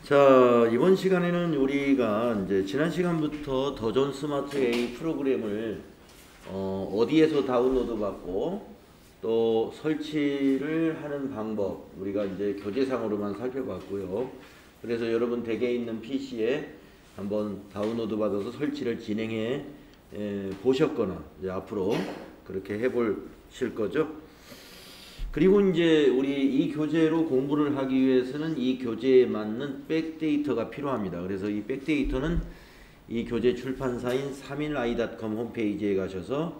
자, 이번 시간에는 우리가 이제 지난 시간부터 더존 스마트 A 프로그램을 어디에서 다운로드 받고 또 설치를 하는 방법 우리가 이제 교재상으로만 살펴봤고요. 그래서 여러분 댁에 있는 PC에 한번 다운로드 받아서 설치를 진행해 보셨거나 이제 앞으로 그렇게 해보실 거죠. 그리고 이제 우리 이 교재로 공부를 하기 위해서는 이 교재에 맞는 백데이터가 필요합니다. 그래서 이 백데이터는 이 교재 출판사인 3일I.com 홈페이지에 가셔서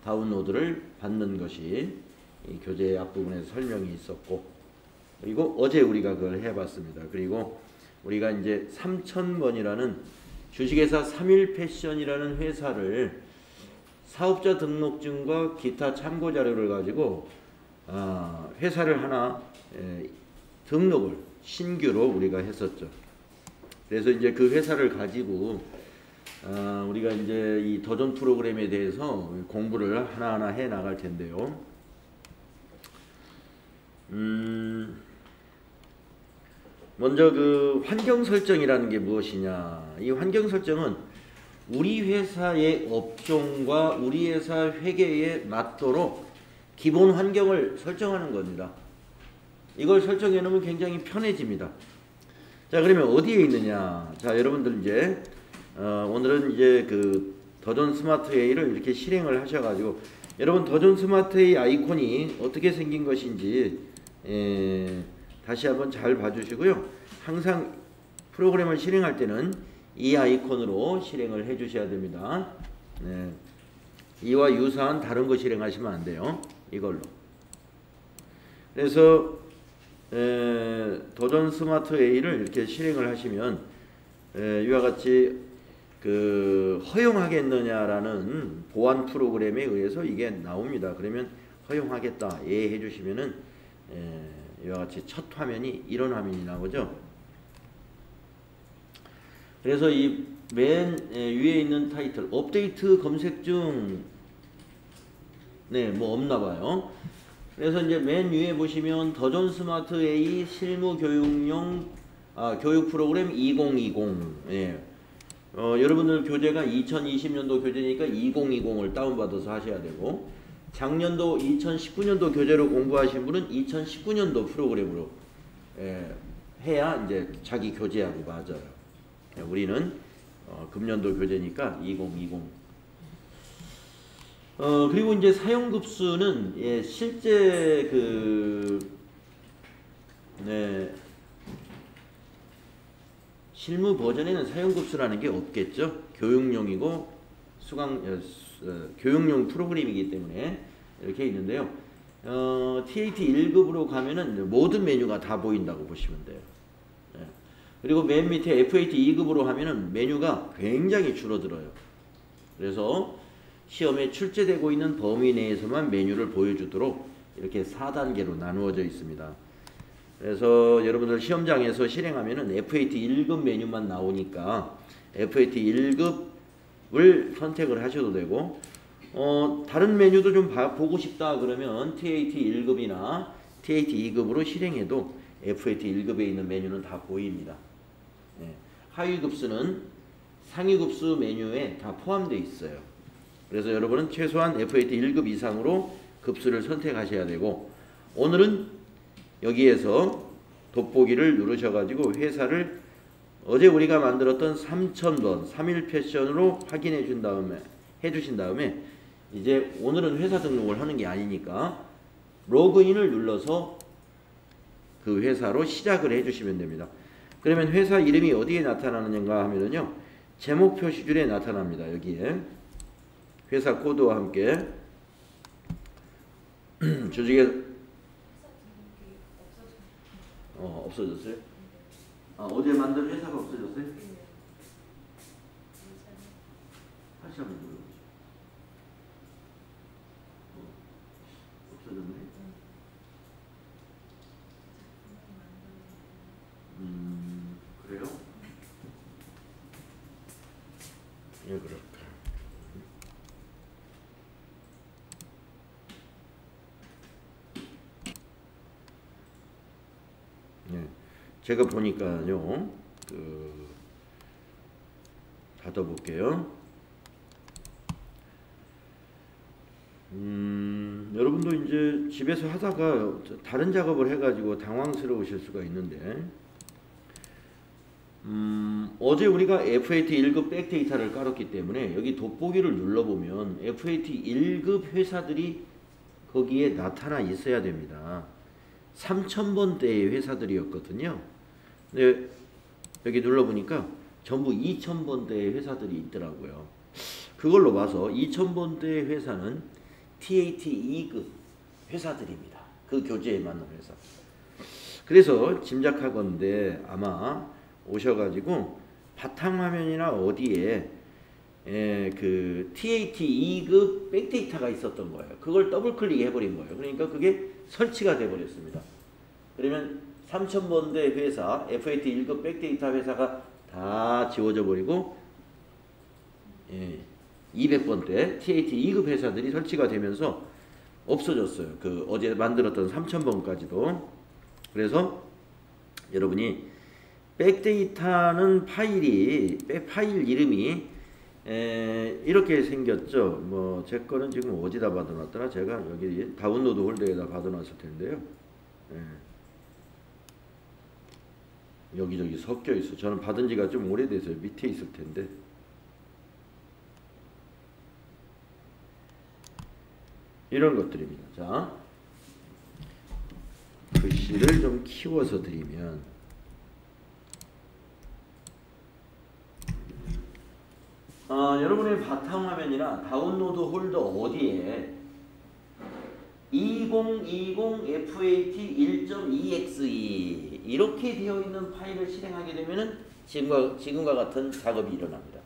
다운로드를 받는 것이 이 교재 앞부분에 설명이 있었고, 그리고 어제 우리가 그걸 해봤습니다. 그리고 우리가 이제 3000번이라는 주식회사 3일패션이라는 회사를 사업자 등록증과 기타 참고 자료를 가지고 회사를 하나 등록을 신규로 우리가 했었죠. 그래서 이제 그 회사를 가지고 우리가 이제 이 더존 프로그램에 대해서 공부를 하나하나 해 나갈 텐데요. 먼저 그 환경 설정이라는 게 무엇이냐? 이 환경 설정은 우리 회사의 업종과 우리 회사 회계에 맞도록 기본 환경을 설정하는 겁니다. 이걸 설정해 놓으면 굉장히 편해집니다. 자, 그러면 어디에 있느냐? 자, 여러분들 이제 오늘은 이제 그 더존 스마트 A를 이렇게 실행을 하셔가지고 여러분 더존 스마트 A 아이콘이 어떻게 생긴 것인지 다시 한번 잘 봐주시고요. 항상 프로그램을 실행할 때는 이 아이콘으로 실행을 해주셔야 됩니다. 네. 이와 유사한 다른 거 실행하시면 안 돼요. 이걸로. 그래서 더존 스마트 A를 이렇게 실행을 하시면 이와 같이 그 허용하겠느냐라는 보안 프로그램에 의해서 이게 나옵니다. 그러면 허용하겠다 예 해주시면은 이와 같이 첫 화면이 이런 화면이 나오죠. 그래서 이 맨 위에 있는 타이틀 업데이트 검색 중 뭐 없나 봐요. 그래서 이제 맨 위에 보시면 더존 스마트 A 실무 교육용 교육 프로그램 2020. 여러분들 교재가 2020년도 교재니까 2020을 다운받아서 하셔야 되고, 작년도 2019년도 교재로 공부하신 분은 2019년도 프로그램으로 해야 이제 자기 교재하고 맞아요. 우리는 금년도 교재니까 2020. 그리고 이제 사용급수는 실제 실무 버전에는 사용급수라는 게 없겠죠. 교육용이고 교육용 프로그램이기 때문에 이렇게 있는데요. TAT 1급으로 가면은 모든 메뉴가 다 보인다고 보시면 돼요. 그리고 맨 밑에 FAT 2급으로 하면은 메뉴가 굉장히 줄어들어요. 그래서 시험에 출제되고 있는 범위 내에서만 메뉴를 보여주도록 이렇게 4단계로 나누어져 있습니다. 그래서 여러분들 시험장에서 실행하면은 FAT 1급 메뉴만 나오니까 FAT 1급을 선택을 하셔도 되고, 다른 메뉴도 좀 보고 싶다 그러면 TAT 1급이나 TAT 2급으로 실행해도 FAT 1급에 있는 메뉴는 다 보입니다. 하위 급수는 상위 급수 메뉴에 다 포함되어 있어요. 그래서 여러분은 최소한 FAT 1급 이상으로 급수를 선택하셔야 되고, 오늘은 여기에서 돋보기를 누르셔가지고 회사를 어제 우리가 만들었던 3000번 3일 패션으로 확인해 준 다음에 해주신 다음에 이제 오늘은 회사 등록을 하는 게 아니니까 로그인을 눌러서 그 회사로 시작을 해주시면 됩니다. 그러면 회사 이름이 어디에 나타나느냐 하면요, 제목 표시줄에 나타납니다. 여기에 회사 코드와 함께 조직에 없어졌어요? 어제 만든 회사가 없어졌어요? 다시 한번 눌러보죠. 없어졌네. 그래요? 예, 그럴까. 제가 보니까요, 닫아볼게요. 여러분도 이제 집에서 하다가 다른 작업을 해가지고 당황스러우실 수가 있는데, 어제 우리가 FAT 1급 백데이터를 깔았기 때문에 여기 돋보기를 눌러보면 FAT 1급 회사들이 거기에 나타나 있어야 됩니다. 3000번대의 회사들이었거든요. 근데 여기 눌러보니까 전부 2000번대의 회사들이 있더라고요. 그걸로 봐서 2000번대의 회사는 TAT 2급 회사들입니다. 그 교재에 맞는 회사. 그래서 짐작하건대 아마 오셔가지고 바탕화면이나 어디에 그 TAT 2급 백데이터가 있었던 거예요. 그걸 더블 클릭해버린 거예요. 그러니까 그게 설치가 돼버렸습니다. 그러면 3000번대 회사, FAT 1급 백데이터 회사가 다 지워져 버리고 200번대 TAT 2급 회사들이 설치가 되면서 없어졌어요. 그 어제 만들었던 3000번까지도. 그래서 여러분이 백데이터는 파일 이름이 이렇게 생겼죠. 뭐 제 거는 지금 어디다 받아놨더라? 제가 여기 다운로드 홀더에다 받아놨을 텐데요. 여기저기 섞여 있어. 저는 받은 지가 좀 오래돼서 밑에 있을 텐데. 이런 것들입니다. 자, 글씨를 좀 키워서 드리면 여러분의 바탕화면이나 다운로드 홀더 어디에 2020 FAT 1.exe 이렇게 되어 있는 파일을 실행하게 되면은 지금과 같은 작업이 일어납니다.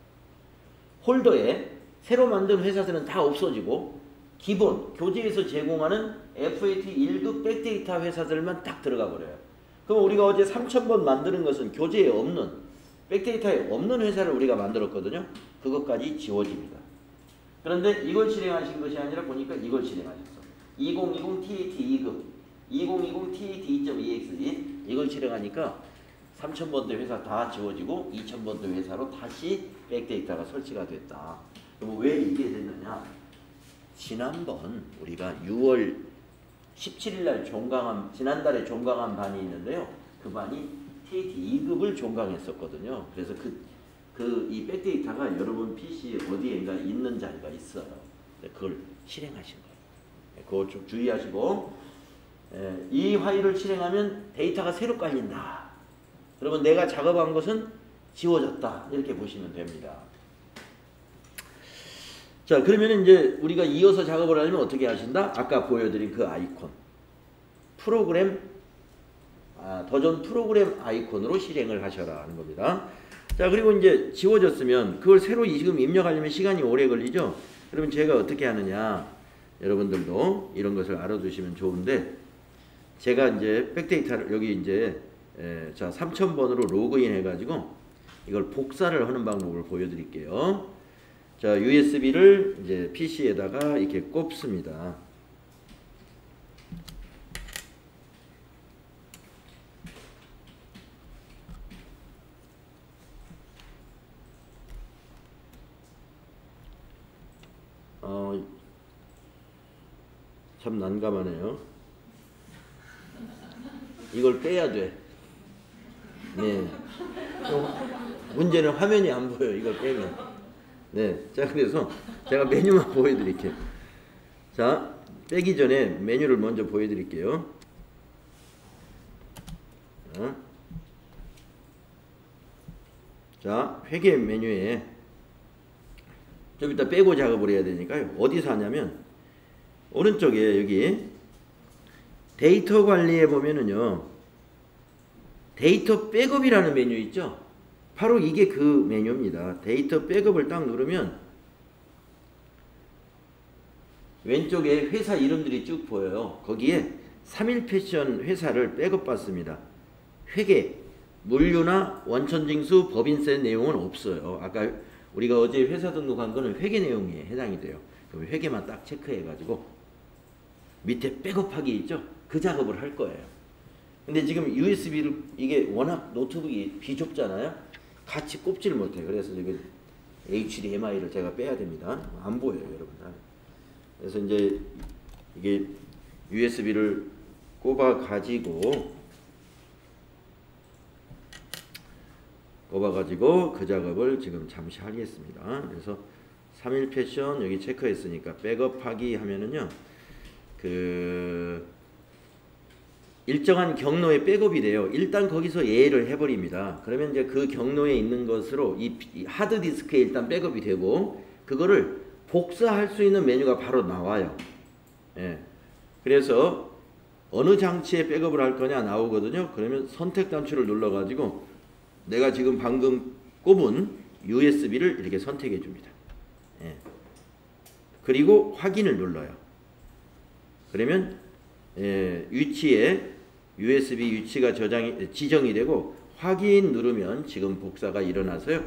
홀더에 새로 만든 회사들은 다 없어지고 기본 교재에서 제공하는 FAT 1급 백데이터 회사들만 딱 들어가 버려요. 그럼 우리가 어제 3000번 만드는 것은 교재에 없는 백데이터에 없는 회사를 우리가 만들었거든요. 그것까지 지워집니다. 그런데 이걸 실행하신 것이 아니라 보니까 이걸 실행하셨어. 2020 TAT 2급, 2020 TAT 2.exe 이걸 실행하니까 3000번대 회사 다 지워지고 2000번대 회사로 다시 백데이터가 설치가 됐다. 그럼 왜 이게 됐느냐? 지난번 우리가 6월 17일 날 지난달에 종강한 반이 있는데요. 그 반이 TAT 2급을 종강했었거든요. 그래서 이 백데이터가 여러분 PC에 어디엔가 있는 자리가 있어요. 그걸 실행하신 거예요. 그거 좀 주의하시고, 이 파일을 실행하면 데이터가 새로 깔린다. 그러면 내가 작업한 것은 지워졌다. 이렇게 보시면 됩니다. 자, 그러면 이제 우리가 이어서 작업을 하려면 어떻게 하신다? 아까 보여드린 그 아이콘. 버전 프로그램 아이콘으로 실행을 하셔라 하는 겁니다. 자, 그리고 이제 지워졌으면 그걸 새로 지금 입력하려면 시간이 오래 걸리죠. 그러면 제가 어떻게 하느냐? 여러분들도 이런 것을 알아두시면 좋은데, 제가 이제 백데이터를 여기 이제 3000번으로 로그인 해가지고 이걸 복사를 하는 방법을 보여드릴게요. 자, USB를 이제 PC에다가 이렇게 꼽습니다. 참 난감하네요. 이걸 빼야 돼. 네. 문제는 화면이 안 보여. 이걸 빼면. 네. 자, 그래서 제가 메뉴만 보여드릴게요. 자, 빼기 전에 메뉴를 먼저 보여드릴게요. 자, 회계 메뉴에 좀 이따 빼고 작업을 해야 되니까요. 어디서 하냐면 오른쪽에 여기 데이터 관리에 보면은요, 데이터 백업이라는 메뉴 있죠. 바로 이게 그 메뉴입니다. 데이터 백업을 딱 누르면 왼쪽에 회사 이름들이 쭉 보여요. 거기에 3일패션 회사를 백업 받습니다. 회계, 물류나 원천징수, 법인세 내용은 없어요. 아까 우리가 어제 회사 등록한 거는 회계 내용에 해당이 돼요. 그럼 회계만 딱 체크해가지고 밑에 백업하기 있죠? 그 작업을 할 거예요. 근데 지금 USB를 이게 워낙 노트북이 비좁잖아요. 같이 꼽지를 못해. 그래서 이게 HDMI를 제가 빼야 됩니다. 안 보여요, 여러분들. 그래서 이제 이게 USB를 꼽아 가지고 그 작업을 지금 잠시 하겠습니다. 그래서 3일 패션 여기 체크했으니까 백업하기 하면은요, 그 일정한 경로에 백업이 돼요. 일단 거기서 예를 해버립니다. 그러면 이제 그 경로에 있는 것으로 이 하드디스크에 일단 백업이 되고, 그거를 복사할 수 있는 메뉴가 바로 나와요. 예. 그래서 어느 장치에 백업을 할 거냐 나오거든요. 그러면 선택 단추를 눌러가지고 내가 지금 방금 꼽은 USB를 이렇게 선택해 줍니다. 예. 그리고 확인을 눌러요. 그러면 위치에 USB 위치가 지정이 되고 확인 누르면 지금 복사가 일어나서요.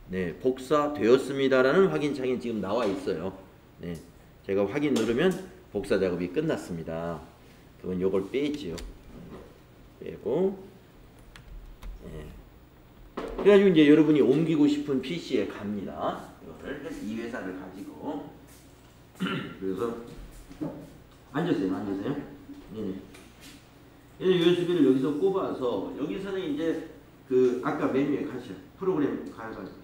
네, 복사되었습니다라는 확인창이 지금 나와 있어요. 네, 제가 확인 누르면 복사 작업이 끝났습니다. 그건 요걸 빼지요. 빼고. 네. 그래가지고 이제 여러분이 옮기고 싶은 PC에 갑니다. 이거를 이 회사를 가지고. 그래서 앉으세요. 네. USB를 여기서 꼽아서 여기서는 이제 그 아까 메뉴에 가시죠. 프로그램 가셔가지고.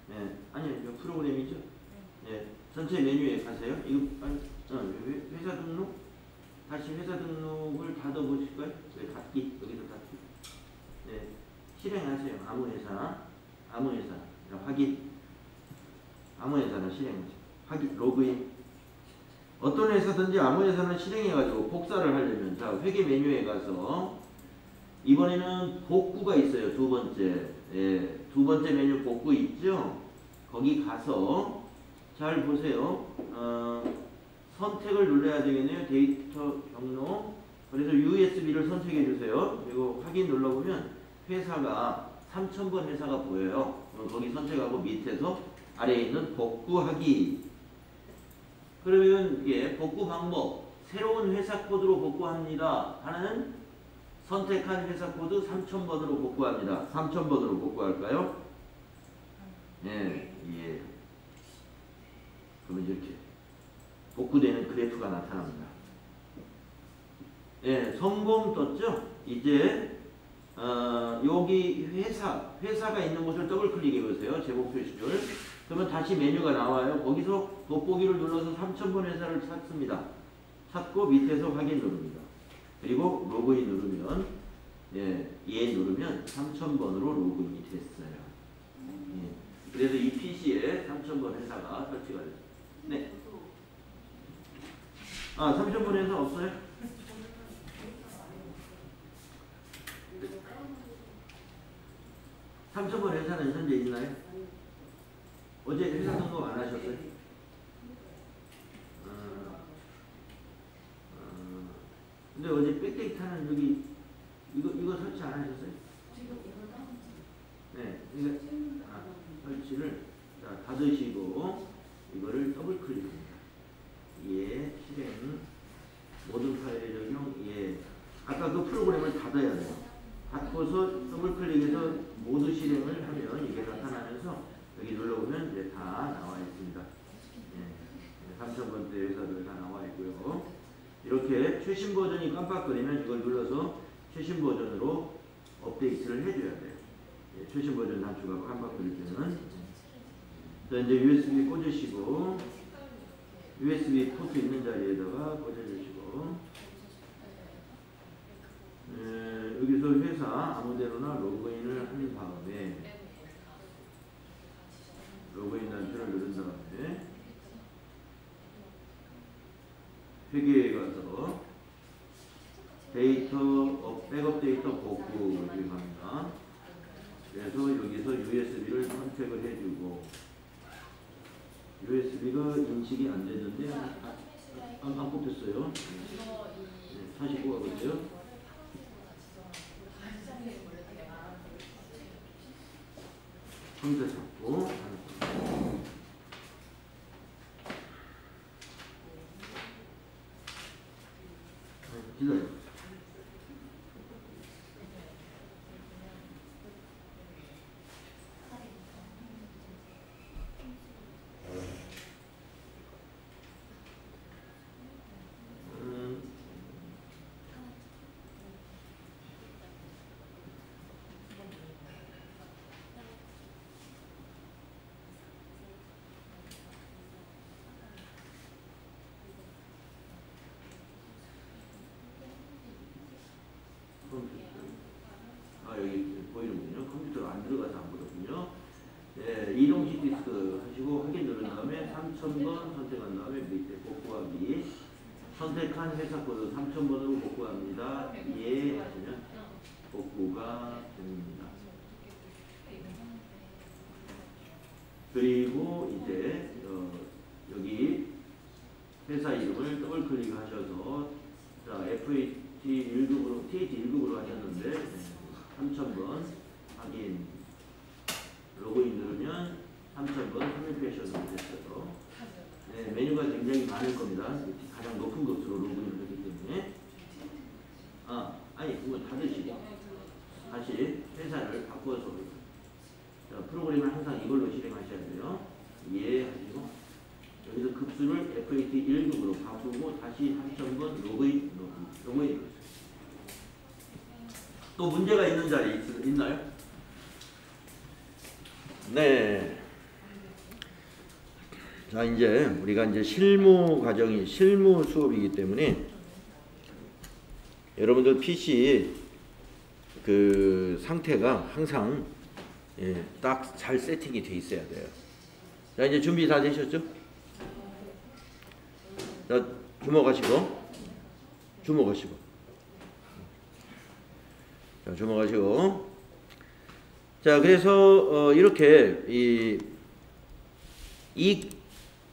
네, 아니요, 프로그램이죠. 네, 전체 메뉴에 가세요. 이거 회사 등록. 다시 회사 등록을 닫아보실까요? 네, 닫기. 여기서 닫기. 네, 실행하세요. 아무 회사 확인. 아무 회사나 실행하세요. 확인. 로그인. 어떤 회사든지 아무 회사는 실행해가지고 복사를 하려면, 자, 회계 메뉴에 가서 이번에는 복구가 있어요. 두 번째. 예, 두 번째 메뉴 복구 있죠? 거기 가서 잘 보세요. 선택을 눌러야 되겠네요. 데이터 경로. 그래서 USB를 선택해 주세요. 그리고 확인 눌러보면 회사가 3000번 회사가 보여요. 거기 선택하고 밑에서 아래에 있는 복구하기. 그러면 이게 복구 방법, 새로운 회사 코드로 복구합니다 하는 선택한 회사 코드 3000번으로 복구합니다. 3000번으로 복구할까요? 예. 그러면 이렇게 복구되는 그래프가 나타납니다. 예, 성공 떴죠? 이제 여기 회사가 있는 곳을 더블 클릭해 보세요. 제목 표시줄. 그러면 다시 메뉴가 나와요. 거기서 돋보기를 눌러서 3000번 회사를 찾습니다. 찾고 밑에서 확인 누릅니다. 그리고 로그인 누르면, 예 누르면 3000번으로 로그인이 됐어요. 예. 그래서 이 PC에 3000번 회사가 설치가 됐어요. 네. 3000번 회사 없어요? 네. 3000번 회사는 현재 있나요? 어제 회사 등록 안 하셨어요? 근데 어제 백데이터는 여기 이거 설치 안 하셨어요? 지금 이거 네, 설치를 자 닫으시고 이거를 더블 클릭합니다. 예, 실행 모든 파일의 적용. 예, 아까 그 프로그램을 닫아야 돼요. 닫고서 더블 클릭해서 모두 실행을 하면 이게 나타나면서 여기 눌러보면 이제 다 나와 있습니다. 예, 3000번대 회사들 다 나와 있고요. 이렇게 최신 버전이 깜빡거리면 이걸 눌러서 최신 버전으로 업데이트를 해줘야 돼요. 예, 최신 버전 단추가 깜빡거릴 때는. 자, 이제 USB 꽂으시고 USB 포트 있는 자리에다가 꽂아주시고, 여기서 회사 아무데로나 로그인을 한 다음에 로그인 단추를 누른 다음에 회계에 가서 데이터 백업 데이터 복구를 합니다. 그래서 여기서 USB를 선택을 해주고, USB가 인식이 안 되는데 안 꼽혔어요. 네, 다시 꼽아보세요. 컴퓨터 잡고 기다려. 다음에 3000번 선택한 다음에 밑에 복구하기. 선택한 회사 코드 3000번으로 복구합니다. 예 하시면 복구가 됩니다. 그리고 이제 여기 회사 이름을 더블 클릭하셔서 자 FAT 1급으로 TAT 1급으로 하셨는데 3000번 확인 로그인 누르면 3000번 3일 패션으로 됐어요. 네, 메뉴가 굉장히 많을 겁니다. 가장 높은 것으로 로그인을 했기 때문에 아니 그거 닫으시고 다시 회사를 바꿔서 자, 프로그램을 항상 이걸로 실행하셔야 돼요. 예 하시고 여기서 급수를 FAT 1급으로 바꾸고 다시 3000번 로그인. 또 문제가 있는 자리 있나요? 네. 자 이제 우리가 이제 실무 수업이기 때문에 여러분들 PC 그 상태가 항상 딱 잘 세팅이 돼 있어야 돼요. 자 이제 준비 다 되셨죠? 자 주목하시고 자 주목하시고 자 그래서 이렇게 이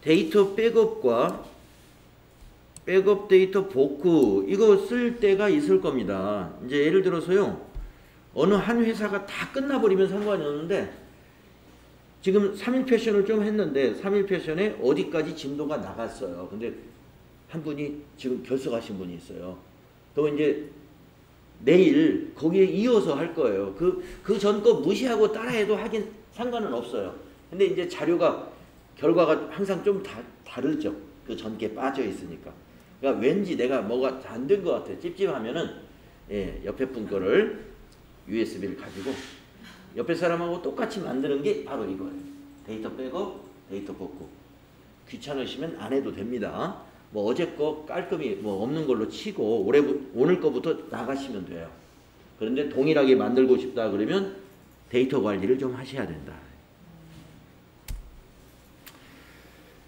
데이터 백업과 백업 데이터 복구 이거 쓸 때가 있을 겁니다. 이제 예를 들어서요. 어느 한 회사가 다 끝나버리면 상관이 없는데 지금 3일 패션을 좀 했는데 3일 패션에 어디까지 진도가 나갔어요. 근데 한 분이 지금 결석하신 분이 있어요. 그럼 이제 내일 거기에 이어서 할 거예요. 그 전 거 무시하고 따라해도 하긴 상관은 없어요. 근데 이제 자료가 결과가 항상 좀 다르죠. 그 전께 빠져 있으니까. 그러니까 왠지 내가 뭐가 안 된 것 같아. 찝찝하면은 옆에 분 거를 USB를 가지고 옆에 사람하고 똑같이 만드는 게 바로 이거예요. 데이터 백업, 데이터 복구. 귀찮으시면 안 해도 됩니다. 뭐 어제 거 깔끔히 뭐 없는 걸로 치고 오늘 거부터 나가시면 돼요. 그런데 동일하게 만들고 싶다 그러면 데이터 관리를 좀 하셔야 된다.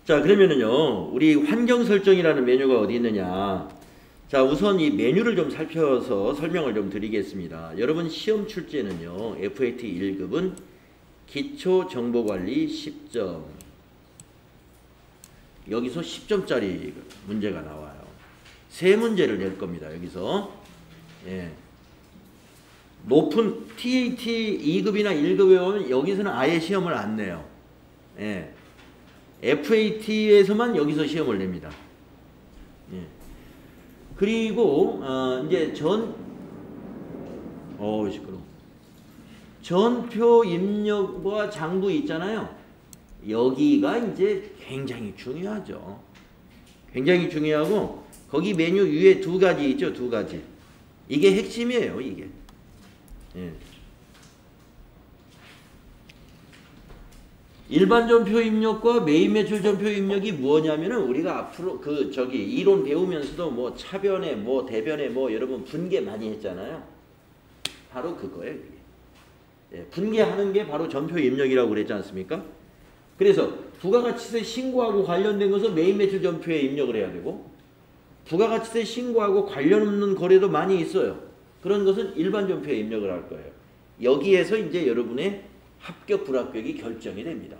자 그러면은요 우리 환경 설정이라는 메뉴가 어디 있느냐. 자 우선 이 메뉴를 좀 살펴서 설명을 좀 드리겠습니다. 여러분 시험 출제는요 FAT 1급은 기초정보관리 10점 여기서 10점짜리 문제가 나와요. 세 문제를 낼 겁니다. 여기서 높은 TAT 2급이나 1급에 오면 여기서는 아예 시험을 안 내요. FAT에서만 여기서 시험을 냅니다. 그리고 이제 시끄러워. 전표 입력과 장부 있잖아요. 여기가 이제 굉장히 중요하죠. 굉장히 중요하고 거기 메뉴 위에 두 가지 있죠. 두 가지. 이게 핵심이에요. 이게. 일반 전표 입력과 메인 매출 전표 입력이 뭐냐면은 우리가 앞으로 이론 배우면서도 뭐 차변에 뭐 대변에 뭐 여러분 분계 많이 했잖아요. 바로 그거예요. 분계하는 게 바로 전표 입력이라고 그랬지 않습니까? 그래서 부가가치세 신고하고 관련된 것은 메인 매출 전표에 입력을 해야 되고 부가가치세 신고하고 관련 없는 거래도 많이 있어요. 그런 것은 일반 전표에 입력을 할 거예요. 여기에서 이제 여러분의 합격 불합격이 결정이 됩니다.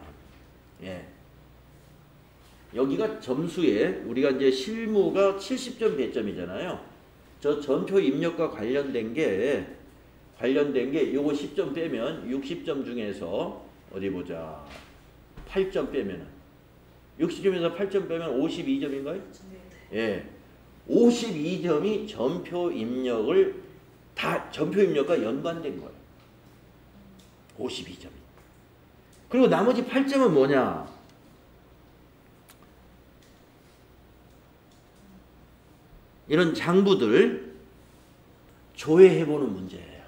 여기가 점수에 우리가 이제 실무가 70점 100점이잖아요. 저 전표 입력과 관련된 게 요거 10점 빼면 60점 중에서 어디 보자. 8점 빼면은 60점에서 8점 빼면 52점인가요? 네. 52점이 전표 입력과 연관된 거예요. 52점이. 그리고 나머지 8점은 뭐냐? 이런 장부들 조회해보는 문제예요.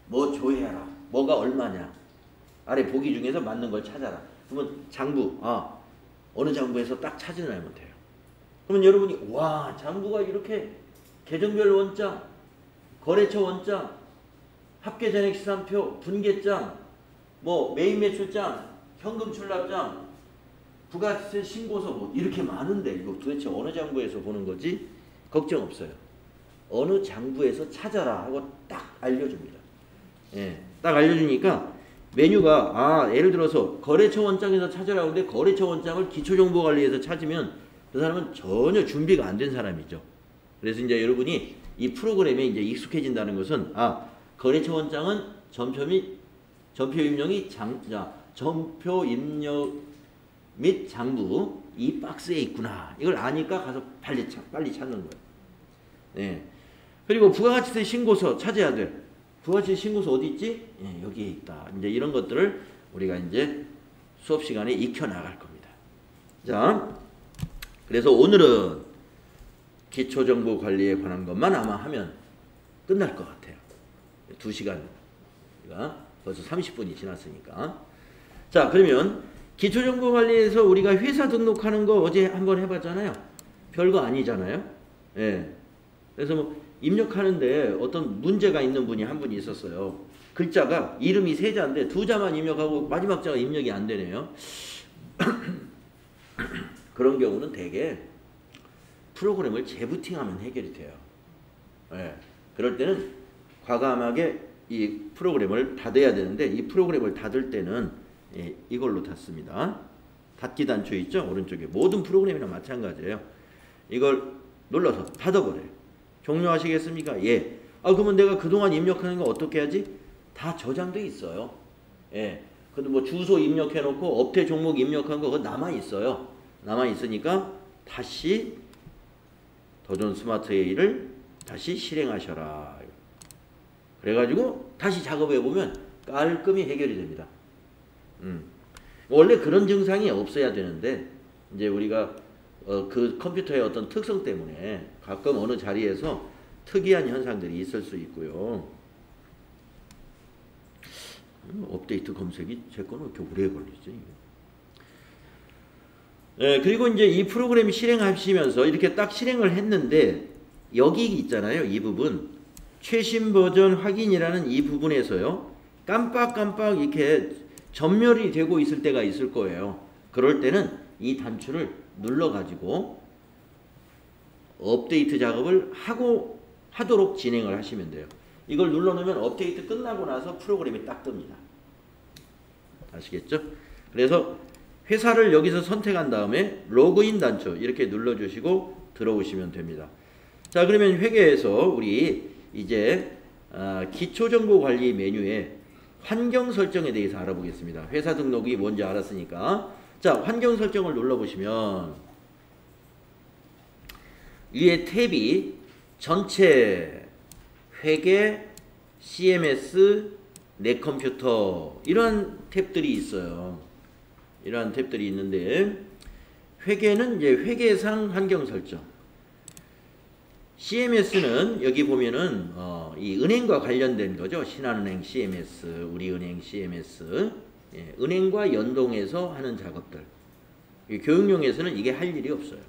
뭐 조회하라. 뭐가 얼마냐. 아래 보기 중에서 맞는 걸 찾아라. 그러면 장부, 어느 장부에서 딱 찾으면 돼요. 그러면 여러분이 와 장부가 이렇게 계정별 원장, 거래처 원장, 합계잔액 시산표, 분계장, 뭐 메인 매출장, 현금 출납장, 부가세 신고서 뭐 이렇게 많은데 이거 도대체 어느 장부에서 보는 거지? 걱정 없어요. 어느 장부에서 찾아라 하고 딱 알려줍니다. 예, 딱 알려주니까 메뉴가 예를 들어서 거래처 원장에서 찾으라고 하는데 거래처 원장을 기초정보관리에서 찾으면 그 사람은 전혀 준비가 안 된 사람이죠. 그래서 이제 여러분이 이 프로그램에 이제 익숙해진다는 것은 거래처 원장은 전표 입력이 전표 입력 및 장부 이 박스에 있구나. 이걸 아니까 가서 빨리 찾는 거예요. 네. 그리고 부가가치세 신고서 찾아야 돼. 부가가치세 신고서 어디 있지? 예, 여기에 있다. 이제 이런 것들을 우리가 이제 수업 시간에 익혀 나갈 겁니다. 자, 그래서 오늘은 기초정보 관리에 관한 것만 아마 하면 끝날 것 같아요. 2시간. 벌써 30분이 지났으니까. 자, 그러면 기초정보 관리에서 우리가 회사 등록하는 거 어제 한번 해봤잖아요. 별거 아니잖아요. 예. 그래서 뭐 입력하는데 어떤 문제가 있는 분이 한 분이 있었어요. 글자가 이름이 세 자인데 두 자만 입력하고 마지막 자가 입력이 안 되네요. 그런 경우는 대개 프로그램을 재부팅하면 해결이 돼요. 예. 그럴 때는 과감하게 이 프로그램을 닫아야 되는데 이 프로그램을 닫을 때는 이걸로 닫습니다. 닫기 단추 있죠? 오른쪽에. 모든 프로그램이나 마찬가지예요. 이걸 눌러서 닫아버려요. 종료하시겠습니까? 예. 그러면 내가 그동안 입력하는 거 어떻게 하지? 다 저장돼 있어요. 예. 근데 뭐 주소 입력해놓고 업태 종목 입력한 거 그거 남아있어요. 남아있으니까 다시 더존 스마트 AI를 다시 실행하셔라. 그래가지고 다시 작업해보면 깔끔히 해결이 됩니다. 원래 그런 증상이 없어야 되는데 이제 우리가 그 컴퓨터의 어떤 특성 때문에 가끔 어느 자리에서 특이한 현상들이 있을 수 있고요. 업데이트 검색이 제 거는 왜 이렇게 오래 걸리지? 네, 그리고 이제 이 프로그램 실행하시면서 이렇게 딱 실행을 했는데 여기 있잖아요. 이 부분. 최신 버전 확인이라는 이 부분에서요. 깜빡깜빡 이렇게 전멸이 되고 있을 때가 있을 거예요. 그럴 때는 이 단추를 눌러가지고 업데이트 작업을 하도록 진행을 하시면 돼요. 이걸 눌러놓으면 업데이트 끝나고 나서 프로그램이 딱 뜹니다. 아시겠죠? 그래서 회사를 여기서 선택한 다음에 로그인 단추 이렇게 눌러주시고 들어오시면 됩니다. 자, 그러면 회계에서 우리 이제 기초정보관리 메뉴에 환경 설정에 대해서 알아보겠습니다. 회사 등록이 뭔지 알았으니까. 자, 환경 설정을 눌러보시면 위에 탭이 전체 회계, CMS, 내 컴퓨터 이러한 탭들이 있어요. 이러한 탭들이 있는데 회계는 이제 회계상 환경 설정. CMS는 여기 보면은 이 은행과 관련된 거죠. 신한은행 CMS, 우리은행 CMS, 예, 은행과 연동해서 하는 작업들. 교육용에서는 이게 할 일이 없어요.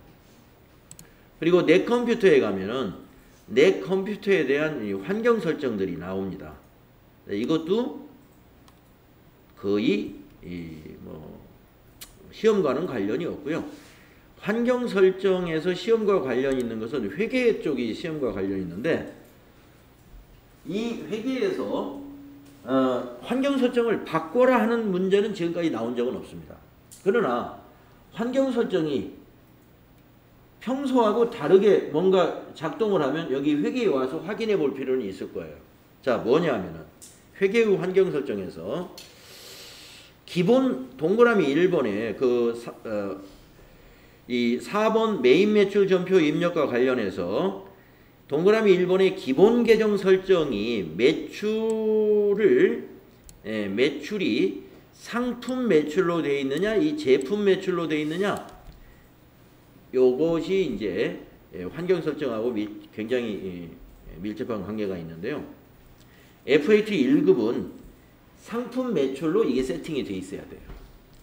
그리고 내 컴퓨터에 가면은 내 컴퓨터에 대한 이 환경 설정들이 나옵니다. 이것도 거의 뭐 시험과는 관련이 없고요. 환경 설정에서 시험과 관련이 있는 것은 회계 쪽이 시험과 관련이 있는데 이 회계에서 환경 설정을 바꿔라 하는 문제는 지금까지 나온 적은 없습니다. 그러나 환경 설정이 평소하고 다르게 뭔가 작동을 하면 여기 회계에 와서 확인해 볼 필요는 있을 거예요. 자, 뭐냐 하면은 회계 후 환경 설정에서 기본 동그라미 1번에 이 4번 메인 매출 전표 입력과 관련해서 동그라미 1번의 기본 계정 설정이 매출이 상품 매출로 되어 있느냐, 이 제품 매출로 되어 있느냐, 요것이 이제 환경 설정하고 굉장히 밀접한 관계가 있는데요. FAT 1급은 상품 매출로 이게 세팅이 되어 있어야 돼요.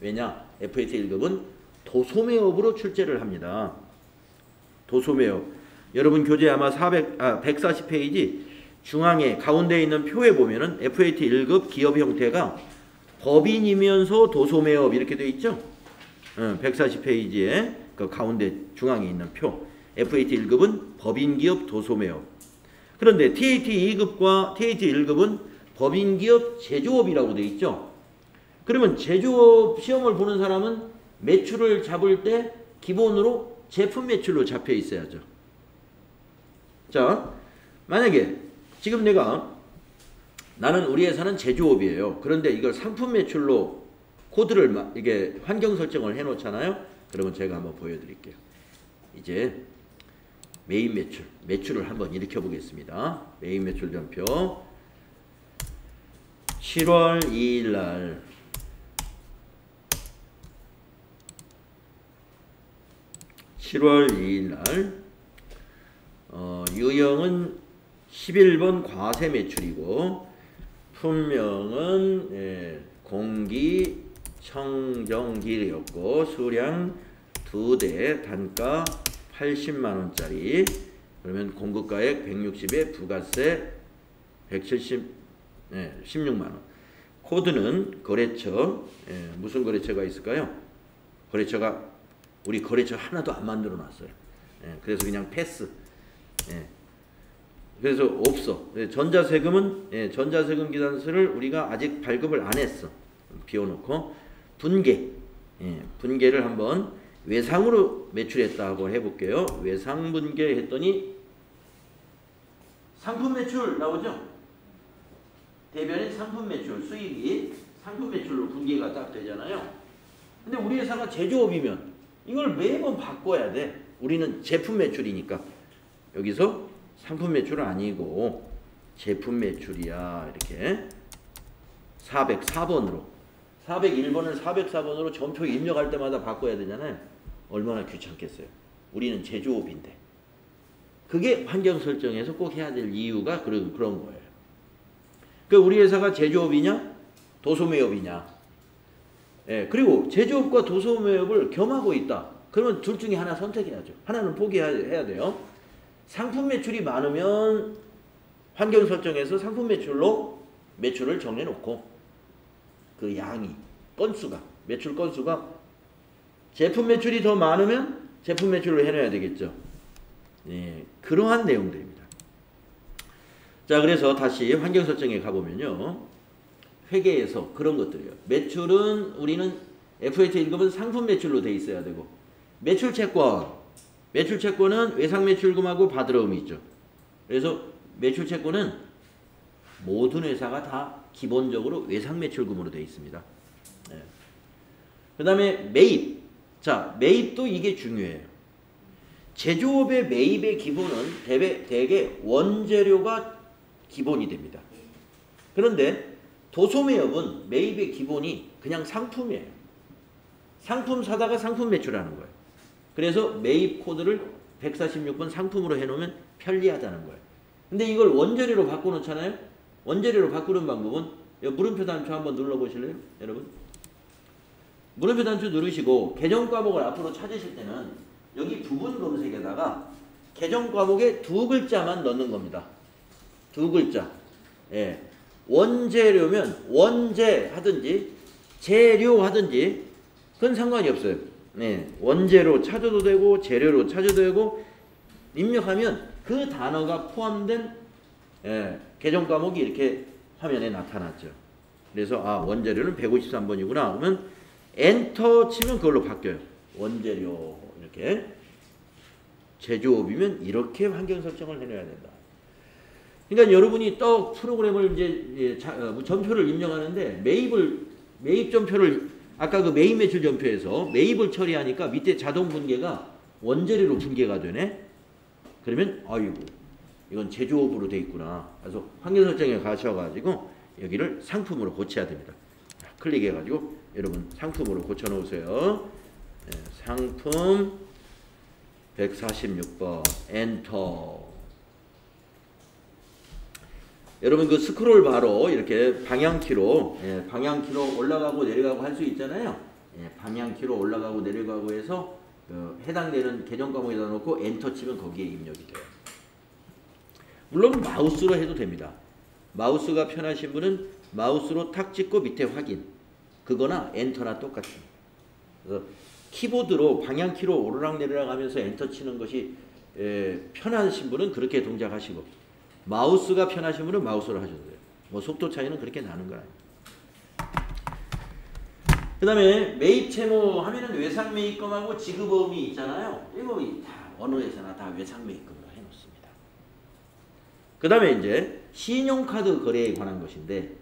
왜냐? FAT 1급은 도소매업으로 출제를 합니다. 도소매업. 여러분 교재 아마 140페이지 중앙에 가운데 있는 표에 보면은 FAT 1급 기업 형태가 법인이면서 도소매업 이렇게 돼 있죠. 140페이지에 그 가운데 중앙에 있는 표. FAT 1급은 법인기업 도소매업. 그런데 TAT 2급과 TAT 1급은 법인기업 제조업이라고 돼 있죠. 그러면 제조업 시험을 보는 사람은 매출을 잡을 때 기본으로 제품 매출로 잡혀 있어야죠. 자, 만약에 지금 나는 우리 회사는 제조업이에요. 그런데 이걸 상품 매출로 코드를 이게 환경 설정을 해 놓잖아요. 그러면 제가 한번 보여드릴게요. 이제 메인 매출을 한번 일으켜 보겠습니다. 메인 매출 전표 7월 2일 날 유형은 11번 과세 매출이고 품명은 공기 청정기였고 수량 2대 단가 80만원짜리 그러면 공급가액 160에 부가세 16만원 코드는 거래처 무슨 거래처가 있을까요? 우리 거래처 하나도 안 만들어 놨어요. 그래서 그냥 패스. 그래서 없어. 전자세금은 전자세금 기산서를 우리가 아직 발급을 안 했어. 비워놓고 분계를 한번 외상으로 매출했다고 해볼게요. 외상 분계했더니 상품 매출 나오죠. 대변인 상품 매출 수익이 상품 매출로 분계가 딱 되잖아요. 근데 우리 회사가 제조업이면 이걸 매번 바꿔야 돼. 우리는 제품 매출이니까 여기서 상품 매출은 아니고 제품 매출이야. 이렇게 404번으로 401번을 404번으로 전표 입력할 때마다 바꿔야 되잖아요. 얼마나 귀찮겠어요. 우리는 제조업인데. 그게 환경 설정에서 꼭 해야 될 이유가 그런 거예요. 그러니까 우리 회사가 제조업이냐 도소매업이냐. 그리고 제조업과 도소매업을 겸하고 있다. 그러면 둘 중에 하나 선택해야죠. 하나는 포기해야 돼요. 상품 매출이 많으면 환경 설정에서 상품 매출로 매출을 정해놓고 그 양이 매출 건수가 제품 매출이 더 많으면 제품 매출로 해놔야 되겠죠. 그러한 내용들입니다. 자, 그래서 다시 환경 설정에 가보면요. 회계에서 그런 것들이요. 매출은 우리는 FAT 1급은 상품 매출로 돼 있어야 되고 매출 채권은 외상 매출금하고 받으러움이 있죠. 그래서 매출 채권은 모든 회사가 다 기본적으로 외상 매출금으로 되어 있습니다. 그 다음에 매입. 자, 매입도 이게 중요해요. 제조업의 매입의 기본은 대개 원재료가 기본이 됩니다. 그런데 도소매업은 매입의 기본이 그냥 상품이에요. 상품 사다가 상품 매출하는 거예요. 그래서 매입 코드를 146번 상품으로 해놓으면 편리하다는 거예요. 근데 이걸 원재료로 바꿔놓잖아요. 원재료로 바꾸는 방법은 물음표 단추 한번 눌러보실래요? 여러분? 물음표 단추 누르시고 계정 과목을 앞으로 찾으실 때는 여기 부분 검색에다가 계정 과목에 2글자만 넣는 겁니다. 2글자. 원재료면 원재 하든지 재료 하든지 그건 상관이 없어요. 원재료 찾아도 되고 재료로 찾아도 되고 입력하면 그 단어가 포함된 계정 과목이 이렇게 화면에 나타났죠. 그래서 원재료는 153번이구나. 그러면 엔터 치면 그걸로 바뀌어요. 원재료 이렇게. 제조업이면 이렇게 환경 설정을 해놔야 된다. 그러니까 여러분이 떡 프로그램을 이제 전표를 입력하는데 매입 전표를 아까 그 메인 매출 전표에서 매입을 처리하니까 밑에 자동 분계가 원재료로 분계가 되네. 그러면 아이고 이건 제조업으로 돼 있구나. 그래서 환경 설정에 가셔가지고 여기를 상품으로 고쳐야 됩니다. 클릭해가지고 여러분 상품으로 고쳐 놓으세요. 상품 146번 엔터. 여러분 그 스크롤 바로 이렇게 방향키로 올라가고 내려가고 할 수 있잖아요. 방향키로 올라가고 내려가고 해서 해당되는 계정 과목에다 놓고 엔터 치면 거기에 입력이 돼요. 물론 마우스로 해도 됩니다. 마우스가 편하신 분은 마우스로 탁 찍고 밑에 확인. 그거나 엔터나 똑같습니다. 그래서 키보드로 방향키로 오르락내리락 하면서 엔터 치는 것이 편하신 분은 그렇게 동작하시고 마우스가 편하신 분은 마우스로 하셔도 돼요. 뭐 속도 차이는 그렇게 나는 건 아니에요. 그 다음에 매입 채무 하면은 외상 매입금하고 지급어음이 있잖아요. 이거 다 어느 회사나 다 외상 매입금으로 해놓습니다. 그 다음에 이제 신용카드 거래에 관한 것인데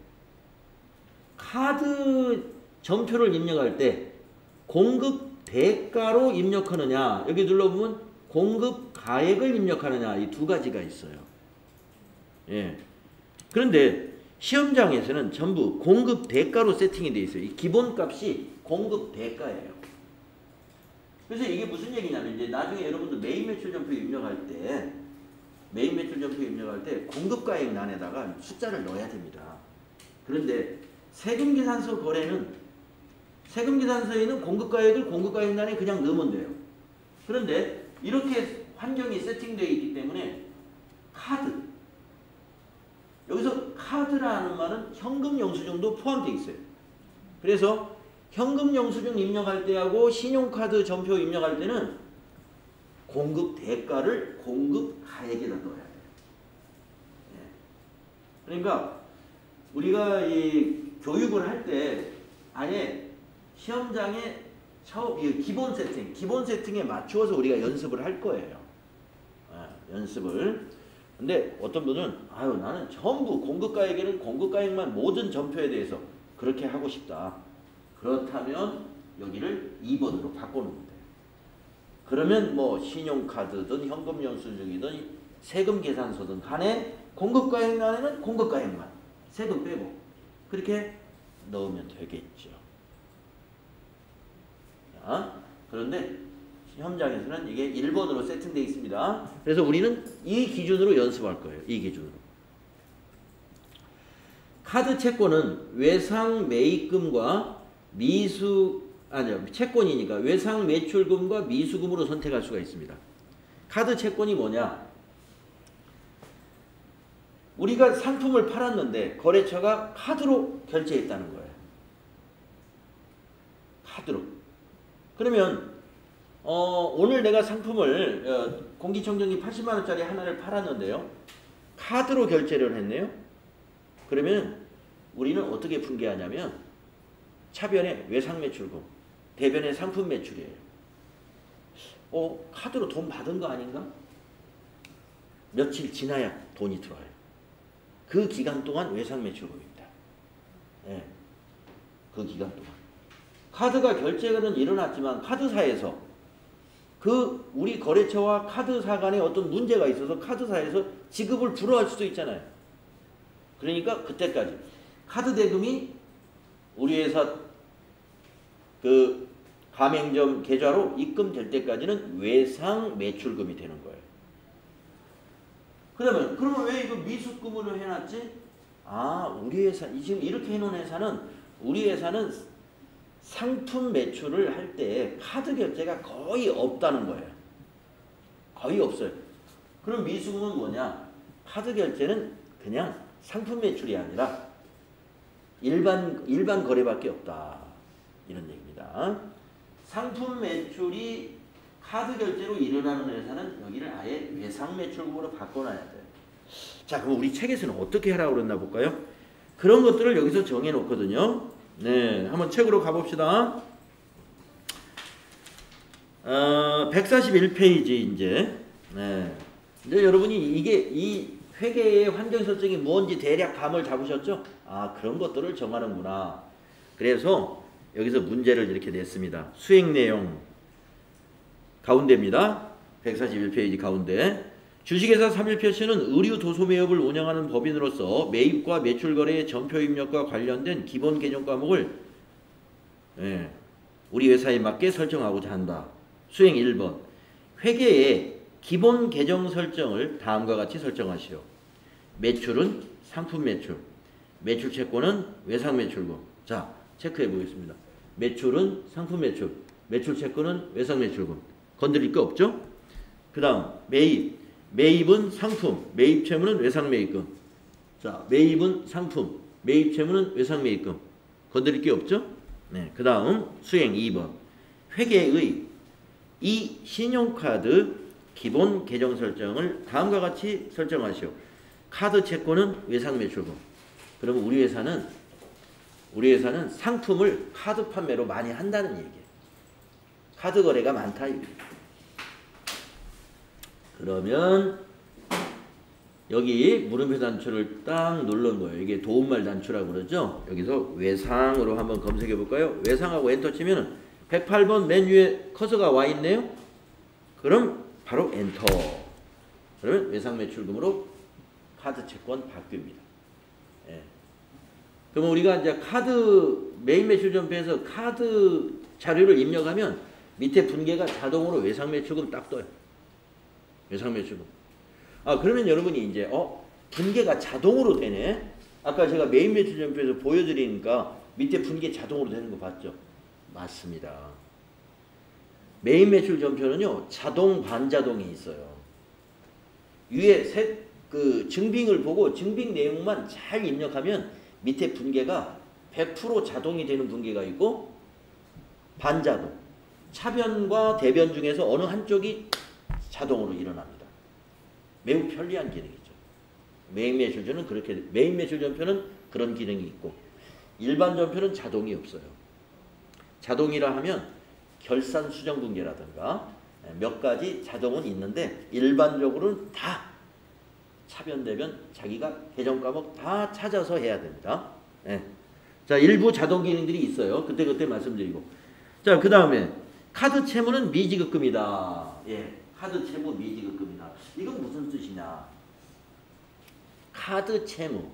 카드 전표를 입력할 때 공급 대가로 입력하느냐 여기 눌러보면 공급 가액을 입력하느냐 이 두 가지가 있어요. 예. 그런데 시험장에서는 전부 공급 대가로 세팅이 되어 있어요. 이 기본값이 공급 대가예요. 그래서 이게 무슨 얘기냐면 이제 나중에 여러분들 매입 매출 전표 입력할 때 공급 가액란에다가 숫자를 넣어야 됩니다. 그런데 세금계산서 거래는 세금계산서에는 공급가액을 공급가액란에 그냥 넣으면 돼요. 그런데 이렇게 환경이 세팅되어 있기 때문에 카드 여기서 카드라는 말은 현금 영수증도 포함되어 있어요. 그래서 현금 영수증 입력할 때하고 신용카드 전표 입력할 때는 공급 대가를 공급 가액에다 넣어야 돼요. 그러니까 우리가 이 교육을 할 때 아예 시험장에 기본 세팅에 맞추어서 우리가 연습을 할 거예요. 연습을. 근데 어떤 분은 나는 전부 공급가액에는 공급가액만 모든 전표에 대해서 그렇게 하고 싶다. 그렇다면 여기를 2번으로 바꿔놓으면 돼요. 그러면 뭐 신용카드든 현금영수증이든 세금계산서든 간에 공급가액란에는 공급가액만 세금 빼고 그렇게 넣으면 되겠죠. 자, 그런데 시험장에서는 이게 1번으로 세팅되어 있습니다. 그래서 우리는 이 기준으로 연습할 거예요. 이 기준으로. 카드 채권은 외상 매입금과 채권이니까 외상 매출금과 미수금으로 선택할 수가 있습니다. 카드 채권이 뭐냐? 우리가 상품을 팔았는데 거래처가 카드로 결제했다는 거예요. 카드로. 그러면 오늘 내가 상품을 공기청정기 80만원짜리 하나를 팔았는데요. 카드로 결제를 했네요. 그러면 우리는 어떻게 분개하냐면 차변에 외상매출금, 대변에 상품매출이에요. 카드로 돈 받은 거 아닌가? 며칠 지나야 돈이 들어와요. 그 기간 동안 외상매출금입니다. 네. 그 기간 동안. 카드가 결제는 일어났지만 카드사에서 우리 거래처와 카드사 간에 어떤 문제가 있어서 카드사에서 지급을 불허할 수도 있잖아요. 그러니까 그때까지 카드 대금이 우리 회사 그 가맹점 계좌로 입금될 때까지는 외상 매출금이 되는 거예요. 그러면 왜 이거 미수금으로 해놨지? 우리 회사 지금 이렇게 해놓은 회사는 우리 회사는 상품 매출을 할 때 카드 결제가 거의 없다는 거예요. 거의 없어요. 그럼 미수금은 뭐냐? 카드 결제는 그냥 상품 매출이 아니라 일반 거래밖에 없다. 이런 얘기입니다. 상품 매출이 카드 결제로 일어나는 회사는 여기를 아예 외상 매출금으로 바꿔놔야 돼요. 자, 그럼 우리 책에서는 어떻게 하라고 그랬나 볼까요? 그런 것들을 여기서 정해 놓거든요. 네, 한번 책으로 가봅시다. 141페이지 이제. 네. 이제 여러분이 이 회계의 환경 설정이 뭔지 대략 감을 잡으셨죠? 그런 것들을 정하는구나. 그래서 여기서 문제를 이렇게 냈습니다. 수행 내용 가운데입니다. 141페이지 가운데. 주식회사 3일표시는 의류 도소 매업을 운영하는 법인으로서 매입과 매출 거래의 전표 입력과 관련된 기본 개정 과목을 우리 회사에 맞게 설정하고자 한다. 수행 1번. 회계의 기본 계정 설정을 다음과 같이 설정하시오. 매출은 상품 매출, 매출 채권은 외상 매출금. 자, 체크해 보겠습니다. 매출은 상품 매출, 매출 채권은 외상 매출금. 건드릴 거 없죠? 그 다음 매입은 상품, 매입 채무는 외상 매입금. 자, 매입은 상품, 매입 채무는 외상 매입금. 건드릴 게 없죠? 네, 그 다음 수행 2번. 회계의 이 신용카드 기본 계정 설정을 다음과 같이 설정하시오. 카드 채권은 외상매출금. 그러면 우리 회사는 상품을 카드 판매로 많이 한다는 얘기예요. 카드 거래가 많다. 그러면 여기 물음표 단추를 딱 누른 거예요. 이게 도움말 단추라고 그러죠. 여기서 외상으로 한번 검색해 볼까요? 외상하고 엔터 치면은 108번 맨 위에 커서가 와 있네요. 그럼 바로 엔터. 그러면 외상매출금으로 카드 채권 바뀝니다. 예. 그러면 우리가 이제 카드 메인 매출 전표에서 카드 자료를 입력하면 밑에 분계가 자동으로 외상매출금 딱 떠요. 외상매출금. 아, 그러면 여러분이 이제 분계가 자동으로 되네. 아까 제가 메인 매출 전표에서 보여드리니까 밑에 분계 자동으로 되는 거 봤죠? 맞습니다. 메인 매출 전표는요, 자동 반자동이 있어요. 위에 그 증빙을 보고 증빙 내용만 잘 입력하면 밑에 분계가 100% 자동이 되는 분계가 있고, 반자동, 차변과 대변 중에서 어느 한쪽이 자동으로 일어납니다. 매우 편리한 기능이죠. 메인 매출 전표는 그런 기능이 있고, 일반 전표는 자동이 없어요. 자동이라 하면 결산 수정 분계라든가 몇 가지 자동은 있는데, 일반적으로는 다 차변 대변 자기가 계정 과목 다 찾아서 해야 됩니다. 네. 자, 일부 자동 기능들이 있어요. 그때 말씀드리고. 자, 그 다음에 카드 채무는 미지급금이다. 예, 카드 채무 미지급금이다. 이건 무슨 뜻이냐? 카드 채무,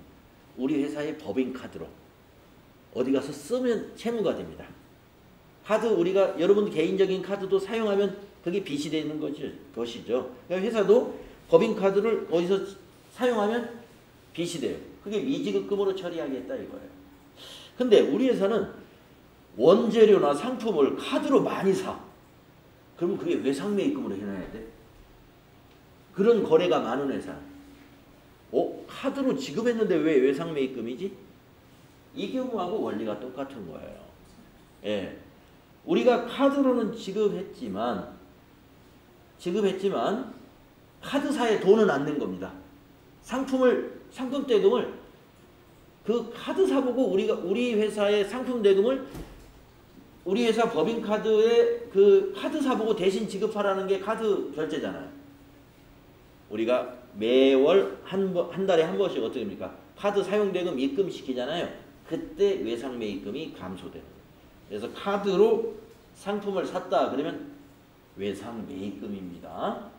우리 회사의 법인카드로 어디 가서 쓰면 채무가 됩니다. 카드, 우리가 여러분 개인적인 카드도 사용하면 그게 빚이 되는 것이죠. 그러니까 회사도 법인카드를 어디서 사용하면 빚이 돼요. 그게 미지급금으로 처리하겠다 이거예요. 근데 우리 회사는 원재료나 상품을 카드로 많이 사. 그러면 그게 외상매입금으로 해놔야 돼. 그런 거래가 많은 회사. 카드로 지급했는데 왜 외상매입금이지? 이 경우하고 원리가 똑같은 거예요. 예. 우리가 카드로는 지급했지만 카드사에 돈은 안 낸 겁니다. 상품 대금을 그 카드사 보고 우리 회사의 상품 대금을 우리 회사 법인카드에 그 카드사 보고 대신 지급하라는 게 카드 결제잖아요. 우리가 매월 한 달에 한 번씩 어떻게 합니까? 카드 사용대금 입금시키잖아요. 그때 외상매입금이 감소돼요. 그래서 카드로 상품을 샀다 그러면 외상매입금입니다.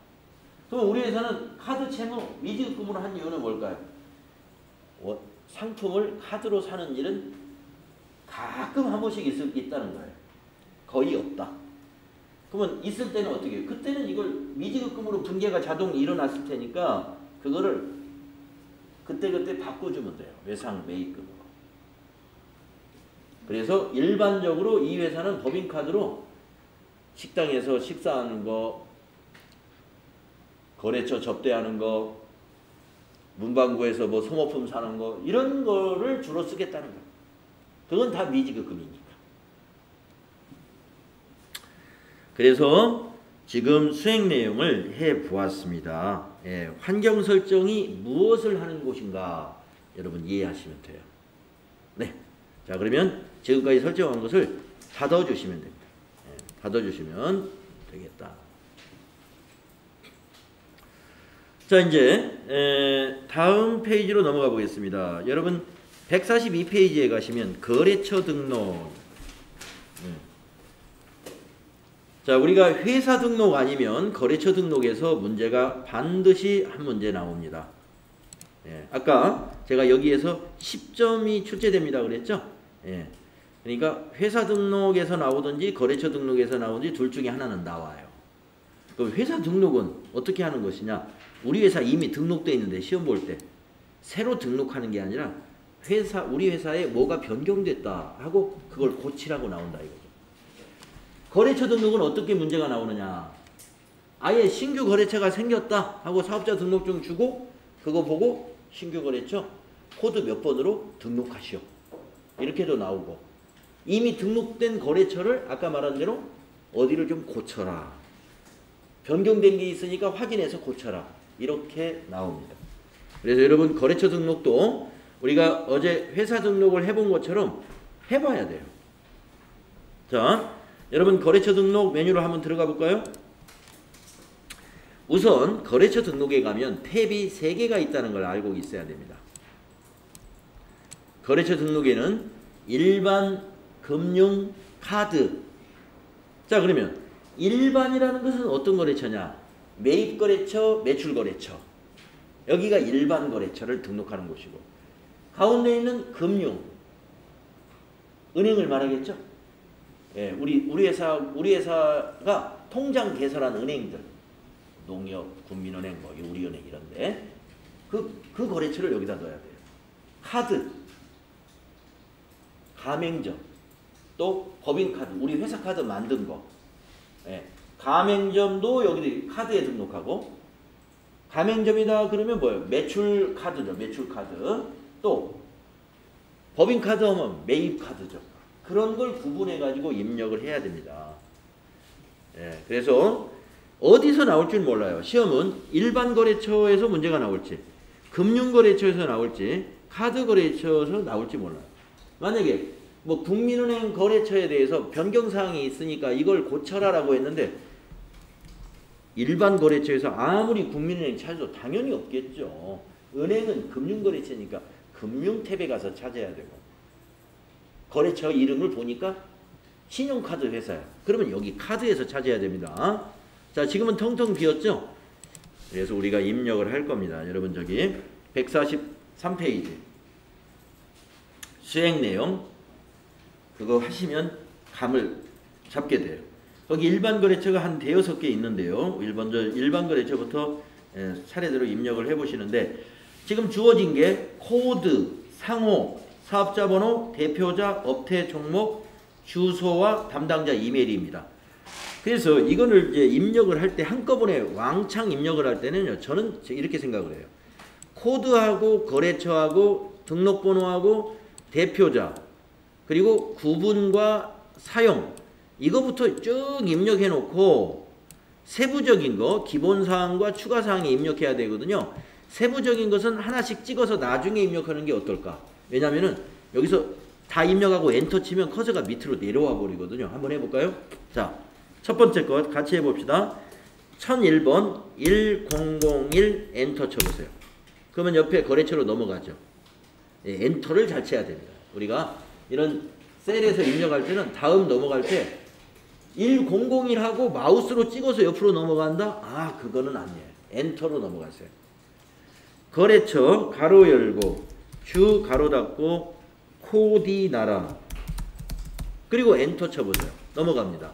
그럼 우리 회사는 카드 채무 미지급금으로 한 이유는 뭘까요? 상품을 카드로 사는 일은 가끔 한 번씩 있다는 거예요. 거의 없다. 그러면 있을 때는 어떻게 해요? 그때는 이걸 미지급금으로 분계가 자동 일어났을 테니까 그거를 그때 바꿔주면 돼요. 외상매입금으로. 그래서 일반적으로 이 회사는 법인카드로 식당에서 식사하는 거, 거래처 접대하는 거, 문방구에서 뭐 소모품 사는 거, 이런 거를 주로 쓰겠다는 거예요. 그건 다 미지급금이니까. 그래서 지금 수행 내용을 해보았습니다. 예, 환경 설정이 무엇을 하는 곳인가 여러분 이해하시면 돼요. 네, 자 그러면 지금까지 설정한 것을 닫아주시면 됩니다. 예, 닫아주시면 되겠다. 자 이제 다음 페이지로 넘어가 보겠습니다. 여러분 142페이지에 가시면 거래처 등록. 자 우리가 회사 등록 아니면 거래처 등록에서 문제가 반드시 한 문제 나옵니다. 예, 아까 제가 여기에서 10점이 출제됩니다 그랬죠? 예, 그러니까 회사 등록에서 나오든지 거래처 등록에서 나오든지 둘 중에 하나는 나와요. 그럼 회사 등록은 어떻게 하는 것이냐? 우리 회사 이미 등록되어 있는데 시험 볼 때 새로 등록하는 게 아니라 우리 회사에 뭐가 변경됐다 하고 그걸 고치라고 나온다 이거죠. 거래처 등록은 어떻게 문제가 나오느냐? 아예 신규 거래처가 생겼다 하고 사업자 등록증 주고 그거 보고 신규 거래처 코드 몇 번으로 등록하시오. 이렇게도 나오고 이미 등록된 거래처를 아까 말한 대로 어디를 좀 고쳐라. 변경된 게 있으니까 확인해서 고쳐라. 이렇게 나옵니다. 그래서 여러분 거래처 등록도 우리가 어제 회사 등록을 해본 것처럼 해봐야 돼요. 자, 여러분 거래처 등록 메뉴로 한번 들어가 볼까요? 우선 거래처 등록에 가면 탭이 3개가 있다는 걸 알고 있어야 됩니다. 거래처 등록에는 일반, 금융, 카드. 자, 그러면 일반이라는 것은 어떤 거래처냐? 매입 거래처, 매출 거래처. 여기가 일반 거래처를 등록하는 곳이고, 가운데 있는 금융, 은행을 말하겠죠? 예, 우리 회사가 통장 개설한 은행들, 농협, 국민은행, 뭐 우리은행 이런데 그 거래처를 여기다 넣어야 돼요. 카드, 가맹점, 또 법인카드, 우리 회사 카드 만든 거. 예, 가맹점도 여기 카드에 등록하고, 가맹점이다 그러면 뭐예요? 매출 카드죠. 매출 카드. 또 법인카드 하면 매입 카드죠. 그런 걸 구분해 가지고 입력을 해야 됩니다. 예, 그래서 어디서 나올 줄 몰라요. 시험은 일반 거래처에서 문제가 나올지, 금융거래처에서 나올지, 카드 거래처에서 나올지 몰라요. 만약에 뭐 국민은행 거래처에 대해서 변경사항이 있으니까 이걸 고쳐라라고 했는데 일반 거래처에서 아무리 국민은행 찾아도 당연히 없겠죠. 은행은 금융거래처니까 금융 탭에 가서 찾아야 되고, 거래처 이름을 보니까 신용카드 회사야. 그러면 여기 카드에서 찾아야 됩니다. 자, 지금은 텅텅 비었죠? 그래서 우리가 입력을 할 겁니다. 여러분 저기 143페이지 수행 내용 그거 하시면 감을 잡게 돼요. 거기 일반 거래처가 한 5-6개 있는데요. 일반 거래처부터 차례대로 입력을 해보시는데, 지금 주어진 게 코드, 상호, 사업자 번호, 대표자, 업태 종목, 주소와 담당자 이메일입니다. 그래서 이거를 이제 입력을 할 때 한꺼번에 왕창 입력을 할 때는요, 저는 이렇게 생각을 해요. 코드하고 거래처하고 등록번호하고 대표자, 그리고 구분과 사용, 이거부터 쭉 입력해 놓고 세부적인 거, 기본사항과 추가사항에 입력해야 되거든요. 세부적인 것은 하나씩 찍어서 나중에 입력하는 게 어떨까? 왜냐면은 여기서 다 입력하고 엔터 치면 커서가 밑으로 내려와 버리거든요. 한번 해볼까요? 자, 첫 번째 것 같이 해봅시다. 1001번 1001 엔터 쳐보세요. 그러면 옆에 거래처로 넘어가죠. 예, 엔터를 잘 쳐야 됩니다. 우리가 이런 셀에서 입력할 때는 다음 넘어갈 때 1001하고 마우스로 찍어서 옆으로 넘어간다? 아, 그거는 아니에요. 엔터로 넘어가세요. 거래처 가로 열고 주 가로 닫고 코디 나라, 그리고 엔터 쳐보세요. 넘어갑니다.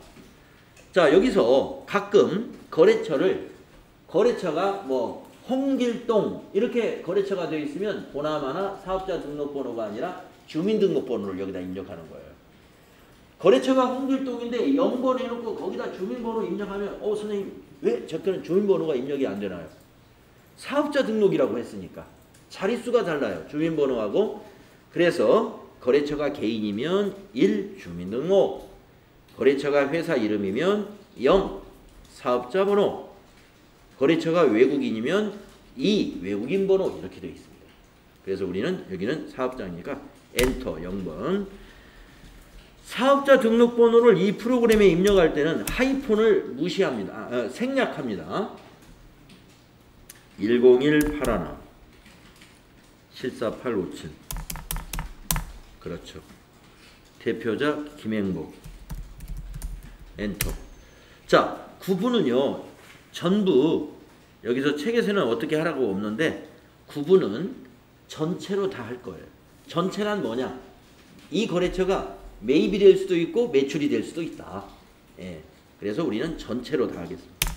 자, 여기서 가끔 거래처가 뭐 홍길동 이렇게 거래처가 되어 있으면 보나마나 사업자 등록번호가 아니라 주민등록번호를 여기다 입력하는 거예요. 거래처가 홍길동인데 0번 해놓고 거기다 주민번호 입력하면 선생님 왜 저때는 주민번호가 입력이 안 되나요? 사업자 등록이라고 했으니까 자릿수가 달라요. 주민번호하고. 그래서 거래처가 개인이면 1 주민등록, 거래처가 회사 이름이면 0 사업자 번호, 거래처가 외국인이면 2 외국인 번호 이렇게 되어 있습니다. 그래서 우리는 여기는 사업자니까 엔터 0번. 사업자 등록번호를 이 프로그램에 입력할 때는 하이폰을 무시합니다. 생략합니다. 1018 74857 그렇죠. 대표자 김행복 엔터. 자, 구분은요 전부 여기서 책에서는 어떻게 하라고 없는데 구분은 전체로 다 할 거예요. 전체란 뭐냐? 이 거래처가 매입이 될 수도 있고 매출이 될 수도 있다. 예, 그래서 우리는 전체로 다 하겠습니다.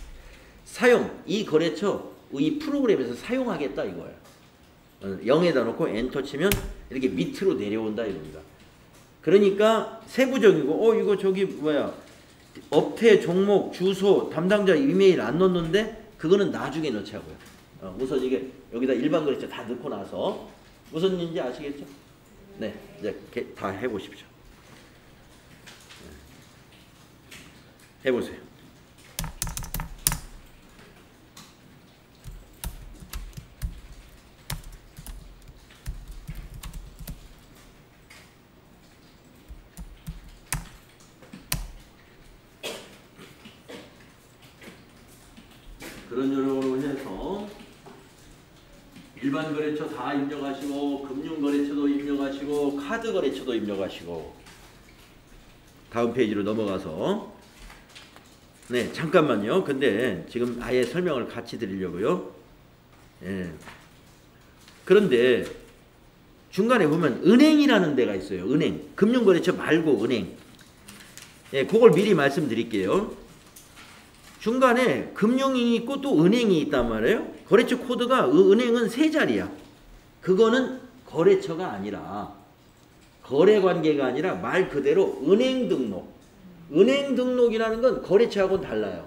사용, 이 거래처 이 프로그램에서 사용하겠다 이거예요. 0에다 놓고 엔터 치면 이렇게 밑으로 내려온다 이겁니다. 그러니까 세부적이고 이거 저기 뭐야 업태 종목 주소 담당자 이메일 안 넣었는데 그거는 나중에 넣자고요. 우선 이게 여기다 일반 거래처 다 넣고 나서 무슨 일인지 아시겠죠? 네, 이제 다 해보십시오. 해보세요. 그런 요령으로 해서 일반 거래처 다 입력하시고 금융 거래처도 입력하시고 카드 거래처도 입력하시고 다음 페이지로 넘어가서 네 잠깐만요. 근데 지금 아예 설명을 같이 드리려고요. 예. 그런데 중간에 보면 은행이라는 데가 있어요. 은행. 금융거래처 말고 은행. 예, 그걸 미리 말씀드릴게요. 중간에 금융이 있고 또 은행이 있단 말이에요. 거래처 코드가 은행은 세 자리야. 그거는 거래처가 아니라 거래관계가 아니라 말 그대로 은행 등록. 은행 등록이라는 건 거래처하고는 달라요.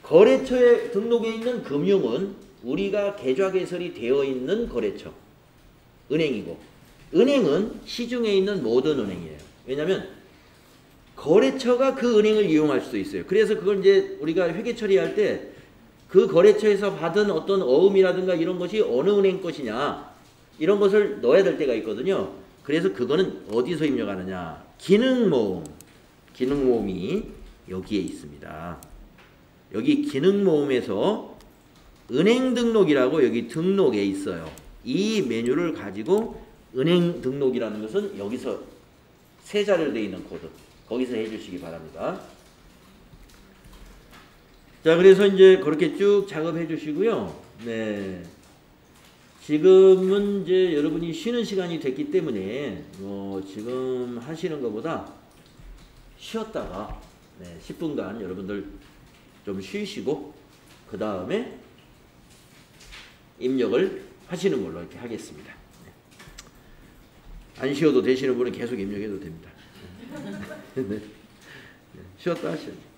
거래처에 등록해 있는 금융은 우리가 계좌 개설이 되어 있는 거래처. 은행이고 은행은 시중에 있는 모든 은행이에요. 왜냐하면 거래처가 그 은행을 이용할 수도 있어요. 그래서 그걸 이제 우리가 회계 처리할 때 그 거래처에서 받은 어떤 어음이라든가 이런 것이 어느 은행 것이냐 이런 것을 넣어야 될 때가 있거든요. 그래서 그거는 어디서 입력하느냐. 기능모음. 기능모음이 여기에 있습니다. 여기 기능모음에서 은행 등록이라고 여기 등록에 있어요. 이 메뉴를 가지고 은행 등록이라는 것은 여기서 세 자리로 되어 있는 코드. 거기서 해주시기 바랍니다. 자, 그래서 이제 그렇게 쭉 작업해 주시고요. 네. 지금은 이제 여러분이 쉬는 시간이 됐기 때문에 지금 하시는 것보다 쉬었다가 10분간 여러분들 좀 쉬시고 그 다음에 입력을 하시는 걸로 이렇게 하겠습니다. 안 쉬어도 되시는 분은 계속 입력해도 됩니다. 쉬었다 하시죠.